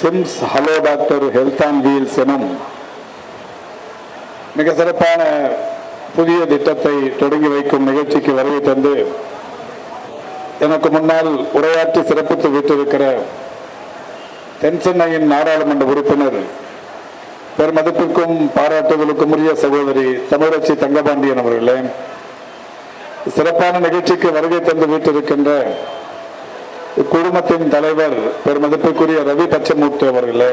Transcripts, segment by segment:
Sims hello doctor health on wheels எனும் மிக சிறப்பான புதிய திட்டத்தை தொடங்கி வைக்கும் நிகழ்ச்சிக்கு வருகை தந்து எனக்கு முன்னால் உரையாற்றி சிறப்பித்து விட்டிருக்கிற தென்சென்னையின் நாடாளுமன்ற உறுப்பினர் பெருமதிப்பிற்கும் பாராட்டுதலுக்கும் உரிய சகோதரி தமிழச்சி தங்கபாண்டியன் அவர்களே, சிறப்பான நிகழ்ச்சிக்கு வருகை தந்து விட்டிருக்கின்ற இக்குழுமத்தின் தலைவர் பெருமதிப்பிற்குரிய ரவி பச்சமூர்த்தி அவர்களே,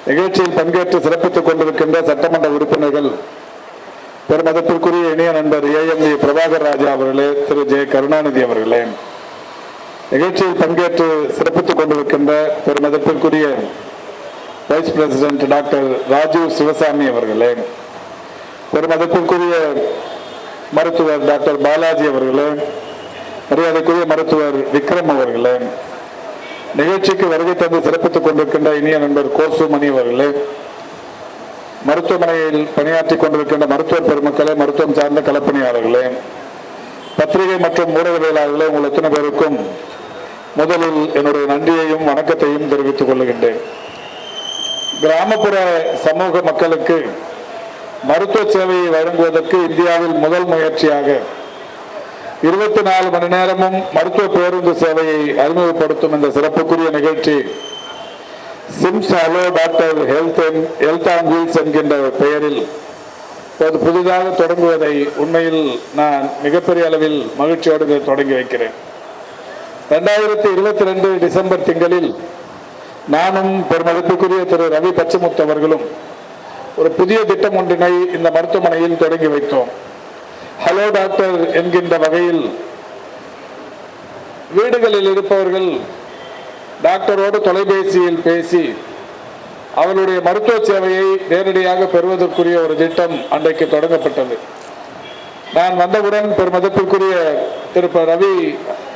நிகழ்ச்சியில் பங்கேற்று சிறப்பித்துக் கொண்டிருக்கின்ற சட்டமன்ற உறுப்பினர்கள் பெருமதிப்பிற்குரிய இணைய நண்பர் AMV பிரபாகர் ராஜா அவர்களே, திரு ஜெய கருணாநிதி அவர்களே, நிகழ்ச்சியில் பங்கேற்று சிறப்பித்துக் கொண்டிருக்கின்ற பெருமதிப்பிற்குரிய vice president doctor Rajeev Sivasamy அவர்களே, பெருமதிப்பிற்குரிய மருத்துவர் டாக்டர் பாலாஜி அவர்களே, மரியாதைக்குரிய மருத்துவர் விக்ரம் அவர்களே, நிகழ்ச்சிக்கு வருகை தந்து சிறப்பித்துக் கொண்டிருக்கின்ற இனிய நண்பர் கோசுமணி அவர்களே, மருத்துவமனையில் பணியாற்றிக் கொண்டிருக்கின்ற மருத்துவர் பெருமக்களே, மருத்துவம் சார்ந்த களப்பணியாளர்களே, பத்திரிகை மற்றும் ஊடகவியலாளர்களே, உங்கள் எத்தனை பேருக்கும் முதலில் என்னுடைய நன்றியையும் வணக்கத்தையும் தெரிவித்துக் கொள்கின்றேன். கிராமப்புற சமூக மக்களுக்கு மருத்துவ சேவையை வழங்குவதற்கு இந்தியாவில் முதல் முயற்சியாக 24 மணி நேரமும் மருத்துவ பேருந்து சேவையை அறிமுகப்படுத்தும் இந்த சிறப்புக்குரிய நிகழ்ச்சி Sims hello doctor health on wheels என்கின்ற பெயரில் புதிதாக தொடங்குவதை உண்மையில் நான் மிகப்பெரிய அளவில் மகிழ்ச்சியோடு தொடங்கி வைக்கிறேன். 2022 டிசம்பர் திங்களில் நானும் பெருமதிப்புக்குரிய திரு ரவி பச்சமூர்த்தி அவர்களும் ஒரு புதிய திட்டம் ஒன்றினை இந்த மருத்துவமனையில் தொடங்கி வைத்தோம். ஹலோ டாக்டர் என்கின்ற வகையில் வீடுகளில் இருப்பவர்கள் டாக்டரோடு தொலைபேசியில் பேசி அவர்களுடைய மருத்துவ சேவையை நேரடியாக பெறுவதற்குரிய ஒரு திட்டம் அன்றைக்கு தொடங்கப்பட்டது. நான் வந்தவுடன் பெருமதிப்பிற்குரிய திரு ரவி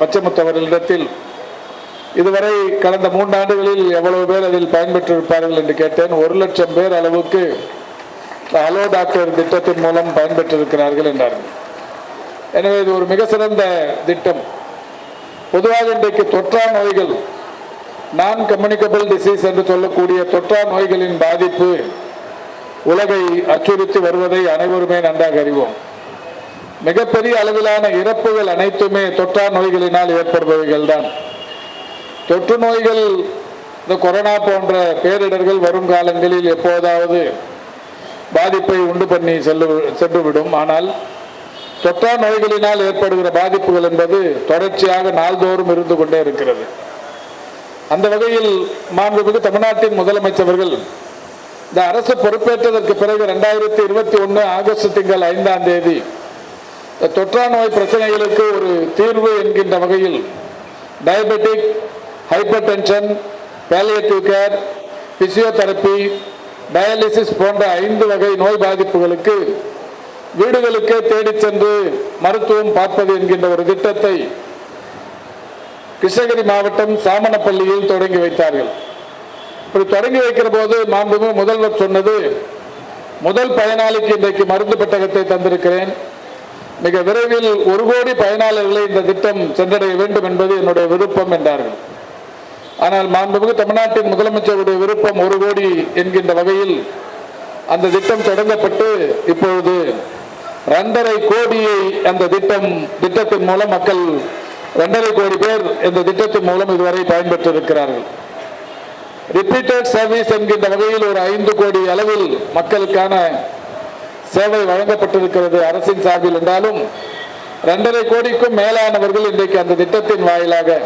பச்சமுத்து அவர்களிடத்தில் இதுவரை கடந்த 3 ஆண்டுகளில் எவ்வளவு பேர் அதில் பயன்பெற்றிருப்பார்கள் என்று கேட்டேன். 1,00,000 பேர் அளவுக்கு ஹலோ டாக்டர் திட்டத்தின் மூலம் பயன்பெற்றிருக்கிறார்கள் என்றார்கள். எனவே இது ஒரு மிக சிறந்த திட்டம். பொதுவாக இன்றைக்கு தொற்றா நோய்கள், நான் கம்யூனிகபிள் டிசீஸ் என்று சொல்லக்கூடிய தொற்றா நோய்களின் பாதிப்பு உலகை அச்சுறுத்தி வருவதை அனைவருமே நன்றாக அறிவோம். மிகப்பெரிய அளவிலான இறப்புகள் அனைத்துமே தொற்றா நோய்களினால் ஏற்படுபவைகள் தான். தொற்று நோய்கள், இந்த கொரோனா போன்ற பேரிடர்கள் வரும் காலங்களில் எப்போதாவது பாதிப்பை உண்டு பண்ணி சென்றுவிடும். ஆனால் தொற்றா நோய்களினால் ஏற்படுகிற பாதிப்புகள் என்பது தொடர்ச்சியாக நாள்தோறும் இருந்து கொண்டே இருக்கிறது. அந்த வகையில் மாண்புமிகு தமிழ்நாட்டின் முதலமைச்சர்கள் இந்த அரசு பொறுப்பேற்றதற்கு பிறகு 2021 ஆகஸ்ட் திங்கள் 5ஆம் தேதி தொற்றா நோய் பிரச்சனைகளுக்கு ஒரு தீர்வு என்கின்ற வகையில் diabetic, hyper tension, palliative care, physiotherapy, dialysis போன்ற 5 வகை நோய் பாதிப்புகளுக்கு வீடுகளுக்கே தேடி சென்று மருத்துவம் பார்ப்பது என்கின்ற ஒரு திட்டத்தை கிருஷ்ணகிரி மாவட்டம் சாமனப்பள்ளியில் தொடங்கி வைத்தார்கள். இப்படி தொடங்கி வைக்கிற போது மாண்புமிகு முதல்வர் சொன்னது, முதல் பயனாளிக்கு இன்றைக்கு மருந்து பெட்டகத்தை தந்திருக்கிறேன், மிக விரைவில் 1 கோடி பயனாளர்களை இந்த திட்டம் சென்றடைய வேண்டும் என்பது என்னுடைய விருப்பம் என்றார்கள். ஆனால் மாண்புமிகு தமிழ்நாட்டின் முதலமைச்சருடைய விருப்பம் 1 கோடி என்கின்ற வகையில் அந்த திட்டம் தொடங்கப்பட்டு இப்பொழுது 2.5 கோடியை அந்த திட்டத்தின் மூலம் மக்கள் 2.5 கோடி பேர் இந்த திட்டத்தின் மூலம் இதுவரை பயன்பெற்றிருக்கிறார்கள். ரிப்பீட்டட் சர்வீஸ் என்கின்ற வகையில் ஒரு 5 கோடி அளவில் மக்களுக்கான சேவை வழங்கப்பட்டிருக்கிறது அரசின் சார்பில் என்றாலும் 2.5 கோடிக்கும் மேலானவர்கள் இன்றைக்கு அந்த திட்டத்தின் வாயிலாக,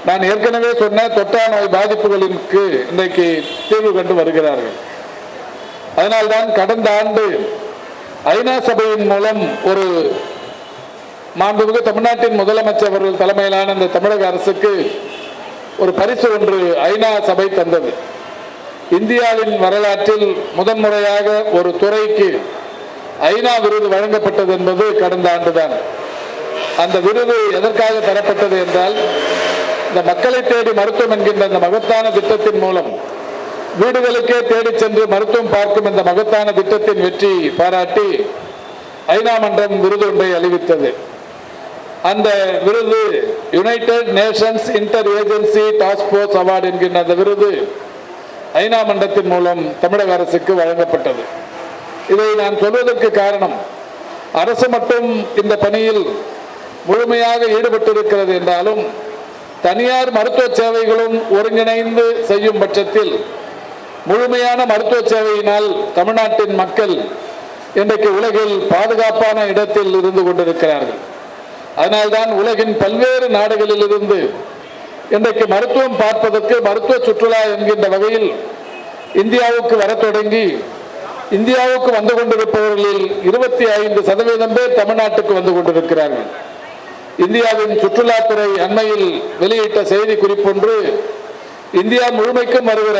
நான் ஏற்கனவே சொன்ன தொற்றா நோய் பாதிப்புகளுக்கு இன்றைக்கு தீர்வு கண்டு வருகிறார்கள். அதனால்தான் கடந்த ஆண்டு ஐநா சபையின் மூலம் ஒரு மாண்புமிகு தமிழ்நாட்டின் முதலமைச்சர் அவர்கள் தலைமையிலான இந்த தமிழக அரசுக்கு ஒரு பரிசு ஒன்று ஐநா சபை தந்தது. இந்தியாவின் வரலாற்றில் முதன்முறையாக ஒரு துறைக்கு ஐநா விருது வழங்கப்பட்டது என்பது கடந்த ஆண்டுதான். அந்த விருது எதற்காக தரப்பட்டது என்றால், இந்த மக்களை தேடி மருத்துவம் என்கின்ற இந்த மகத்தான திட்டத்தின் மூலம் வீடுகளுக்கே தேடி சென்று மருத்துவம் பார்க்கும் இந்த மகத்தான திட்டத்தின் வெற்றி பாராட்டி ஐநா மன்றம் விருது ஒன்றை அறிவித்தது. அந்த விருது United Nations inter agency task force award என்கின்ற அந்த விருது ஐநா மன்றத்தின் மூலம் தமிழக அரசுக்கு வழங்கப்பட்டது. இதை நான் சொல்வதற்கு காரணம், அரசு மட்டும் இந்த பணியில் முழுமையாக ஈடுபட்டிருக்கிறது என்றாலும் தனியார் மருத்துவ சேவைகளும் ஒருங்கிணைந்து செய்யும் பட்சத்தில் முழுமையான மருத்துவ சேவையினால் தமிழ்நாட்டின் மக்கள் இன்றைக்கு உலகில் பாதுகாப்பான இடத்தில் இருந்து கொண்டிருக்கிறார்கள். அதனால்தான் உலகின் பல்வேறு நாடுகளில் இருந்து இன்றைக்கு மருத்துவம் பார்ப்பதற்கு மருத்துவ சுற்றுலா என்கின்ற வகையில் இந்தியாவுக்கு வர தொடங்கி இந்தியாவுக்கு வந்து கொண்டிருப்பவர்களில் 25% பேர் தமிழ்நாட்டுக்கு வந்து கொண்டிருக்கிறார்கள். இந்தியாவின் சுற்றுலாத்துறை அண்மையில் வெளியிட்ட செய்தி குறிப்பொன்று, இந்தியா முழுமைக்கும் வருகிற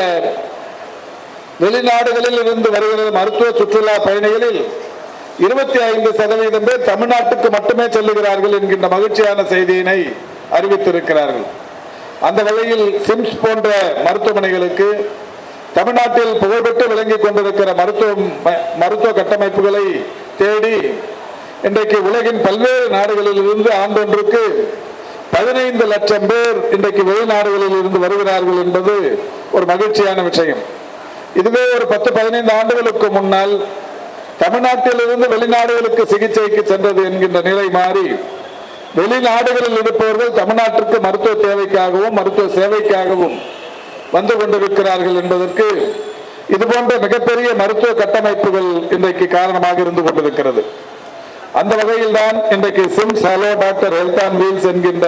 வெளிநாடுகளில் இருந்து வருகிற மருத்துவ சுற்றுலா பயணிகளில் 25% பேர் தமிழ்நாட்டுக்கு மட்டுமே செல்லுகிறார்கள் என்கின்ற மகிழ்ச்சியான செய்தியினை அறிவித்திருக்கிறார்கள். அந்த வகையில் சிம்ஸ் போன்ற மருத்துவமனைகளுக்கு தமிழ்நாட்டில் புகழ்பெற்று விளங்கிக் கொண்டிருக்கிற மருத்துவ கட்டமைப்புகளை தேடி இன்றைக்கு உலகின் பல்வேறு நாடுகளில் இருந்து ஆண்டொன்றுக்கு 15 லட்சம் பேர் இன்றைக்கு வெளிநாடுகளில் இருந்து வருகிறார்கள் என்பது ஒரு மகிழ்ச்சியான விஷயம். இதுவே ஒரு 10-15 ஆண்டுகளுக்கு முன்னால் தமிழ்நாட்டிலிருந்து வெளிநாடுகளுக்கு சிகிச்சைக்கு சென்றது என்கின்ற நிலை மாறி வெளிநாடுகளில் இருப்பவர்கள் தமிழ்நாட்டிற்கு மருத்துவ தேவைக்காகவும் மருத்துவ சேவைக்காகவும் வந்து கொண்டிருக்கிறார்கள் என்பதற்கு இதுபோன்ற மிகப்பெரிய மருத்துவ கட்டமைப்புகள் இன்றைக்கு காரணமாக இருந்து கொண்டிருக்கிறது. அந்த வகையில் தான் இன்றைக்கு Sims hello doctor health on wheels என்கின்ற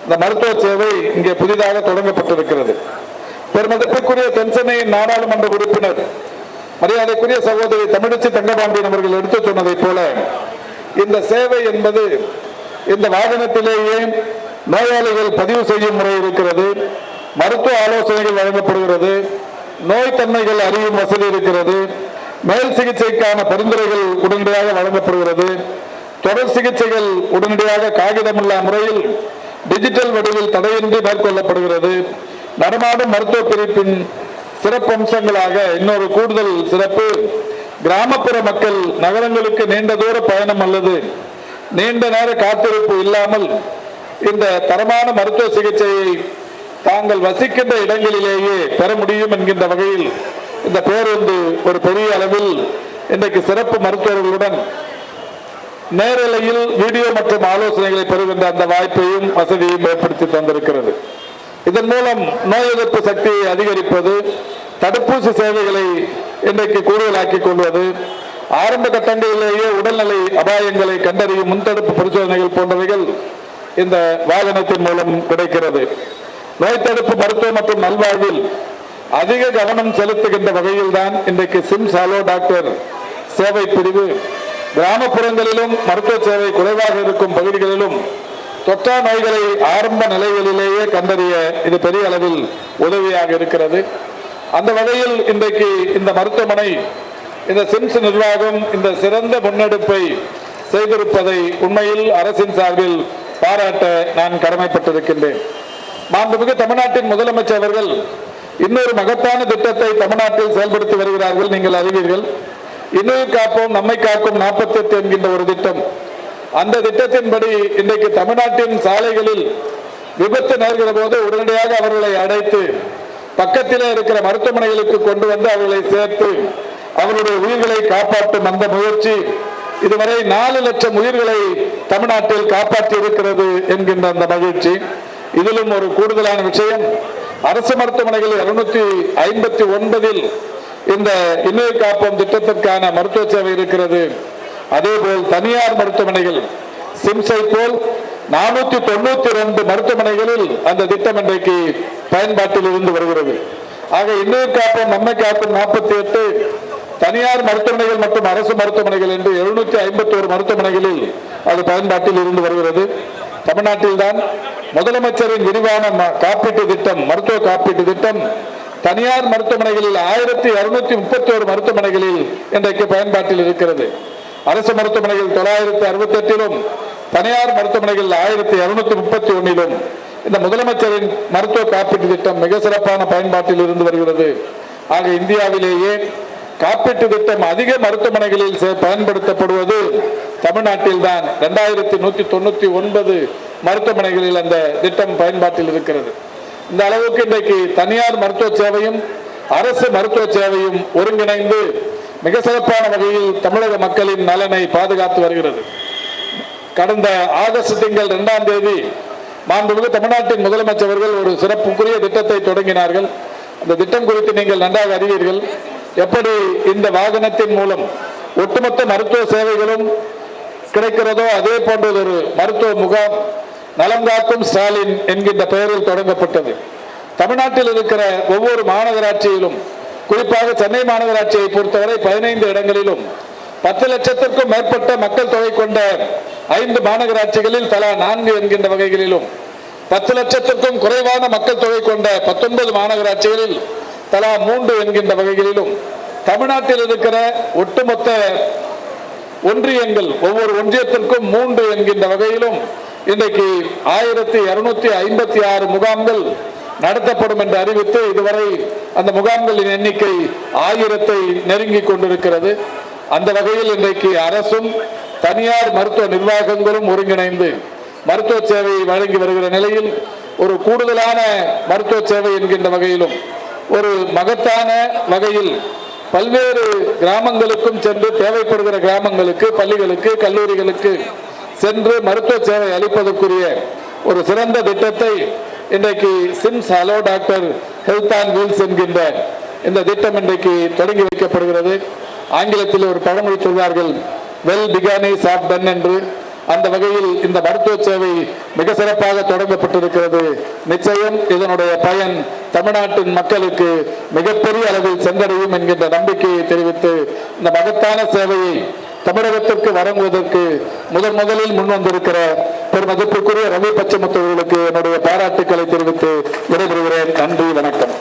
இந்த மருத்துவ சேவை இங்கே புதிதாக தொடங்கப்பட்டிருக்கிறது. பெருமதிப்புக்குரிய தென்சென்னையின் நாடாளுமன்ற உறுப்பினர் மரியாதைக்குரிய சகோதரி தமிழிசை தங்கபாண்டியன் அவர்கள் எடுத்து சொன்னதைப் போல இந்த சேவை என்பது இந்த வாகனத்திலேயே நோயாளிகள் பதிவு செய்யும் முறை இருக்கிறது, மருத்துவ ஆலோசனைகள் வழங்கப்படுகிறது, நோய் தன்மைகள் அறியும் வசதி இருக்கிறது, மேல் சிகிச்சைக்கான பரிந்துரைகள் உடனடியாக வழங்கப்படுகிறது, தொடர் சிகிச்சைகள் உடனடியாக காகிதமில்லா முறையில் டிஜிட்டல் வடிவில் தடையின்றி மேற்கொள்ளப்படுகிறது. நடமாடும் மருத்துவ பிரிப்பின் சிறப்பம்சங்களாக இன்னொரு கூடுதல் சிறப்பு, கிராமப்புற மக்கள் நகரங்களுக்கு நீண்ட தூர பயணம் அல்லது நீண்ட நேர காத்திருப்பு இல்லாமல் இந்த தரமான மருத்துவ சிகிச்சையை தாங்கள் வசிக்கின்ற இடங்களிலேயே பெற முடியும் என்கின்ற வகையில் இந்த பேருந்து ஒரு பெரிய அளவில் இன்றைக்கு சிறப்பு மருத்துவர்களுடன் நேரலையில் வீடியோ மற்றும் ஆலோசனைகளை பெறுகின்ற அந்த வாய்ப்பையும் வசதியையும் ஏற்படுத்தி தந்திருக்கிறது. இதன் மூலம் நோய் எதிர்ப்பு சக்தியை அதிகரிப்பது, தடுப்பூசி சேவைகளை இன்றைக்கு கூடுதலாக்கிக் கொள்வது, ஆரம்ப கட்டங்களிலேயே உடல்நிலை அபாயங்களை கண்டறியும் முன்தடுப்பு பரிசோதனைகள் போன்றவைகள் இந்த வாகனத்தின் மூலம் கிடைக்கிறது. நோய் தடுப்பு மருத்துவம் மற்றும் நல்வாழ்வில் அதிக கவனம் செலுத்துகின்ற வகையில் தான் இன்றைக்கு சிம்ஸ் ஹலோ டாக்டர் சேவை பிரிவு கிராமப்புறங்களிலும் மருத்துவ சேவை குறைவாக இருக்கும் பகுதிகளிலும் தொற்றா நோய்களை ஆரம்ப நிலைகளிலேயே கண்டறிய இது பெரிய அளவில் உதவியாக இருக்கிறது. அந்த வகையில் இன்றைக்கு இந்த மருத்துவமனை, இந்த சிம்ஸ் நிர்வாகம் இந்த சிறந்த முன்னெடுப்பை செய்திருப்பதை உண்மையில் அரசின் சார்பில் பாராட்ட நான் கடமைப்பட்டிருக்கின்றேன். மாண்புமிகு தமிழ்நாட்டின் முதலமைச்சர் அவர்கள் இன்னொரு மகத்தான திட்டத்தை தமிழ்நாட்டில் செயல்படுத்தி வருகிறார்கள். நீங்கள் அறிவீர்கள், இன்னுயிர் காப்போம் நம்மை காக்கும் 48 என்கின்ற ஒரு திட்டம். அந்த திட்டத்தின்படி இன்றைக்கு தமிழ்நாட்டின் சாலைகளில் விபத்து நேர்கிற போது உடனடியாக அவர்களை அடைத்து பக்கத்திலே இருக்கிற மருத்துவமனைகளுக்கு கொண்டு வந்து அவர்களை சேர்த்து அவருடைய உயிர்களை காப்பாற்றும் அந்த முயற்சி இதுவரை 4 லட்சம் உயிர்களை தமிழ்நாட்டில் காப்பாற்றி இருக்கிறது என்கின்ற அந்த மகிழ்ச்சி. இதிலும் ஒரு கூடுதலான விஷயம், அரசு மருத்துவமனைகள் 259 இந்த இன்னுயிர் காப்போம் திட்டத்திற்கான மருத்துவ சேவை இருக்கிறது. அதேபோல் தனியார் மருத்துவமனைகள் சிம்ஸை போல் 492 மருத்துவமனைகளில் அந்த திட்டம் இன்றைக்கு பயன்பாட்டில் இருந்து வருகிறது. ஆக இன்னுயிர் காப்போம் நம்மை காக்கும் 48 தனியார் மருத்துவமனைகள் மற்றும் அரசு மருத்துவமனைகள் என்று 751 மருத்துவமனைகளில் அது பயன்பாட்டில் இருந்து வருகிறது. தமிழ்நாட்டில் தான் முதலமைச்சரின் விரிவான காப்பீட்டு திட்டம், மருத்துவ காப்பீட்டு திட்டம் தனியார் மருத்துவமனைகளில் 1231 மருத்துவமனைகளில் இன்றைக்கு பயன்பாட்டில் இருக்கிறது. அரசு மருத்துவமனைகள் 968 தனியார் மருத்துவமனைகள் 1231 இந்த முதலமைச்சரின் மருத்துவ காப்பீட்டு திட்டம் மிக சிறப்பான பயன்பாட்டில் இருந்து வருகிறது. ஆக இந்தியாவிலேயே காப்பீட்டு திட்டம் அதிக மருத்துவமனைகளில் பயன்படுத்தப்படுவது தமிழ்நாட்டில் தான் 2199 மருத்துவமனைகளில் அந்த திட்டம் பயன்பாட்டில் இருக்கிறது. இந்த அளவுக்கு இன்றைக்கு தனியார் மருத்துவ சேவையும் அரசு மருத்துவ சேவையும் ஒருங்கிணைந்து மிக சிறப்பான வகையில் தமிழக மக்களின் நலனை பாதுகாத்து வருகிறது. கடந்த ஆகஸ்ட் திங்கள் 2ஆம் தேதி மாண்புமிகு தமிழ்நாட்டின் முதலமைச்சர்கள் ஒரு சிறப்புக்குரிய திட்டத்தை தொடங்கினார்கள். அந்த திட்டம் குறித்து நீங்கள் நன்றாக அறிவீர்கள். எப்படி இந்த வாகனத்தின் மூலம் ஒட்டுமொத்த மருத்துவ சேவைகளும் கிடைக்கிறதோ அதே போன்ற ஒரு மருத்துவ முகாம் நலம் காக்கும் ஸ்டாலின் என்கின்ற பெயரில் தொடங்கப்பட்டது. தமிழ்நாட்டில் இருக்கிற ஒவ்வொரு மாநகராட்சியிலும், குறிப்பாக சென்னை மாநகராட்சியை பொறுத்தவரை 15 இடங்களிலும் 10 லட்சத்திற்கும் மேற்பட்ட மக்கள் தொகை கொண்ட 5 மாநகராட்சிகளில் தலா 4 என்கின்ற வகைகளிலும், 10 லட்சத்திற்கும் குறைவான மக்கள் தொகை கொண்ட 19 மாநகராட்சிகளில் தலா 3 என்கின்ற வகைகளிலும், தமிழ்நாட்டில் இருக்கிற ஒட்டுமொத்த ஒன்றியங்கள் ஒவ்வொரு ஒன்றியத்திற்கும் 3 என்கின்ற வகையிலும் இன்றைக்கு 1256 முகாம்கள் நடத்தப்படும் என்று அறிவித்து இதுவரை அந்த முகாம்களின் எண்ணிக்கை 1000-ஐ நெருங்கி கொண்டிருக்கிறது. அந்த வகையில் இன்றைக்கு அரசும் தனியார் மருத்துவ நிர்வாகங்களும் ஒருங்கிணைந்து மருத்துவ சேவையை வழங்கி வருகிற நிலையில் ஒரு கூடுதலான மருத்துவ சேவை என்கின்ற வகையிலும் ஒரு மகத்தான வகையில் பல்வேறு கிராமங்களுக்கும் சென்று தேவைப்படுகிற கிராமங்களுக்கு, பள்ளிகளுக்கு, கல்லூரிகளுக்கு சென்று மருத்துவ சேவை அளிப்பதற்குரிய ஒரு சிறந்த திட்டத்தை இன்றைக்கு Sims hello doctor health and wheels என்கின்ற இந்த திட்டம் இன்றைக்கு தொடங்கி வைக்கப்படுகிறது. ஆங்கிலத்தில் ஒரு பழமொழி சொல்வார்கள், well begun is half done என்று. அந்த வகையில் இந்த மருத்துவ சேவை மிக சிறப்பாக தொடங்கப்பட்டிருக்கிறது. நிச்சயம் இதனுடைய பயன் தமிழ்நாட்டின் மக்களுக்கு மிகப்பெரிய அளவில் சென்றடையும் என்கின்ற நம்பிக்கையை தெரிவித்து இந்த மகத்தான சேவையை தமிழகத்திற்கு வழங்குவதற்கு முதலில் முன்வந்திருக்கிற பெருமதிப்புக்குரிய ரவி பச்சமுத்து அவர்களுக்கு என்னுடைய பாராட்டுக்களை தெரிவித்து விடைபெறுகிறேன். நன்றி, வணக்கம்.